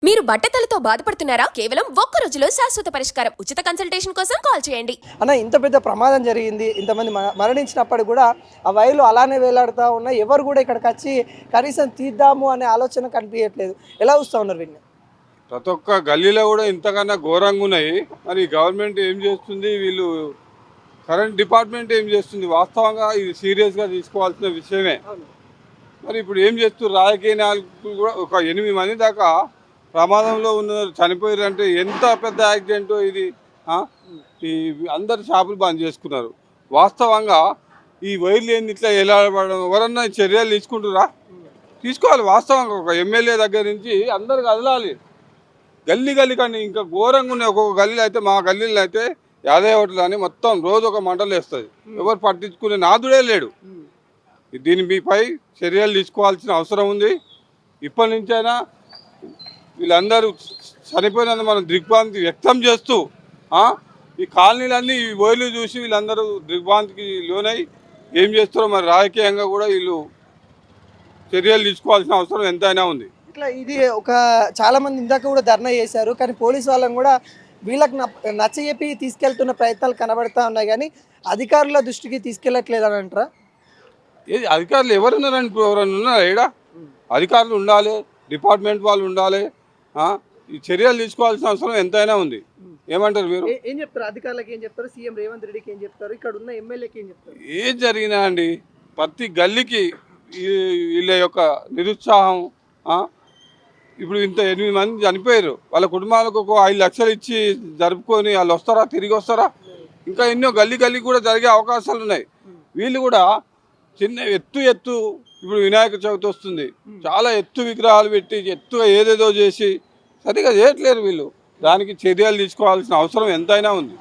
మీరు బట్టతలతో బాధపడుతున్నారా? కేవలం ఒక్క రోజులో శాశ్వత పరిష్కారం. ఉచిత కన్సల్టేషన్ కోసం కాల్ చేయండి. అన్న ఇంత పెద్ద ప్రమాదం జరిగింది, ఇంతమంది మరణించినప్పుడు కూడా ఆ వైర్లు అలానే వేలాడుతూ ఉన్నాయి. ఎవరు కూడా ఇక్కడికి వచ్చి కనీసం తీద్దాము అనే ఆలోచన కనిపించట్లేదు. ఎలా చూస్తూ ఉన్నారు వీటిని? ప్రతి ఒక్క గల్లీలో కూడా ఇంతకన్నా ఘోరంగా ఉన్నాయి. మరి గవర్నమెంట్ ఏం చేస్తుంది, వీళ్ళు కరెంట్ డిపార్ట్మెంట్ ఏం చేస్తుంది? వాస్తవంగా ఇది సీరియస్గా తీసుకోవాల్సిన విషయమే. మరి ఇప్పుడు ఏం చేస్తున్నారు? రాజకీయ నాయకులు కూడా ఒక 8 మంది దాకా ప్రమాదంలో ఉన్నారు, చనిపోయారు. అంటే ఎంత పెద్ద యాక్సిడెంట్ ఇది. ఈ అందరు షాపులు బంద్ చేసుకున్నారు. వాస్తవంగా ఈ వైర్లు ఏంది ఇట్లా ఎలాడబడడం, ఎవరన్నా చర్యలు తీసుకుంటురా? తీసుకోవాలి. వాస్తవంగా ఒక ఎమ్మెల్యే దగ్గర నుంచి అందరు కదలాలి. గల్లీ గల్లీ కానీ ఇంకా ఘోరంగా ఉన్నాయి. ఒక్కొక్క గల్లీలో అయితే, మా గల్లీలో అయితే యాదయ్య హోటల్ అని మొత్తం రోజు ఒక మంటలు వేస్తుంది. ఎవరు పట్టించుకునే నాదుడే లేడు. దీనిపై చర్యలు తీసుకోవాల్సిన అవసరం ఉంది. ఇప్పటి నుంచైనా వీళ్ళందరూ చనిపోయినందుకు మనం దిగ్భ్రాంతి వ్యక్తం చేస్తూ ఈ కాలనీలన్నీ ఈ వైర్లు చూసి వీళ్ళందరూ దిగ్భ్రాంతికి లోనై ఏం చేస్తారో మరి రాజకీయంగా కూడా వీళ్ళు చర్యలు తీసుకోవాల్సిన అవసరం ఎంతైనా ఉంది. ఇట్లా ఇది ఒక చాలా మంది ఇందాక కూడా ధర్నా చేశారు, కానీ పోలీసు వాళ్ళని కూడా వీళ్ళకి నచ్చజెప్పి తీసుకెళ్తున్న ప్రయత్నాలు కనబడతా ఉన్నాయి, కానీ అధికారుల దృష్టికి తీసుకెళ్ళట్లేదు అని అంటారా? ఏది అధికారులు ఎవరున్నారని ఎవరన్నా ఉన్నారా? ఏడా అధికారులు ఉండాలి, డిపార్ట్మెంట్ వాళ్ళు ఉండాలి. ఈ చర్యలు తీసుకోవాల్సిన అవసరం ఎంతైనా ఉంది. ఏమంటారు మీరు? ఏం చెప్తారు అధికారులకు? ఏం చెప్తారు? సీఎం రేవంత్ రెడ్డికి ఏం చెప్తారు? ఇక్కడ ఉన్న ఎమ్మెల్యేకి ఏం చెప్తారు? ఏం జరిగినా అండి, ప్రతి గల్లీకి వీళ్ళ యొక్క నిరుత్సాహం. ఇప్పుడు ఇంత 8 మంది చనిపోయారు, వాళ్ళ కుటుంబాలకు ఒక 5 లక్షలు ఇచ్చి జరుపుకొని వాళ్ళు వస్తారా? తిరిగి వస్తారా? ఇంకా ఎన్నో గల్లీ గల్లీ కూడా జరిగే అవకాశాలు ఉన్నాయి. వీళ్ళు కూడా చిన్న ఎత్తు ఇప్పుడు వినాయక చవితి వస్తుంది, చాలా ఎత్తు విగ్రహాలు పెట్టి ఎత్తుగా ఏదేదో చేసి సరిగా చేయట్లేరు వీళ్ళు. దానికి చర్యలు తీసుకోవాల్సిన అవసరం ఎంతైనా ఉంది.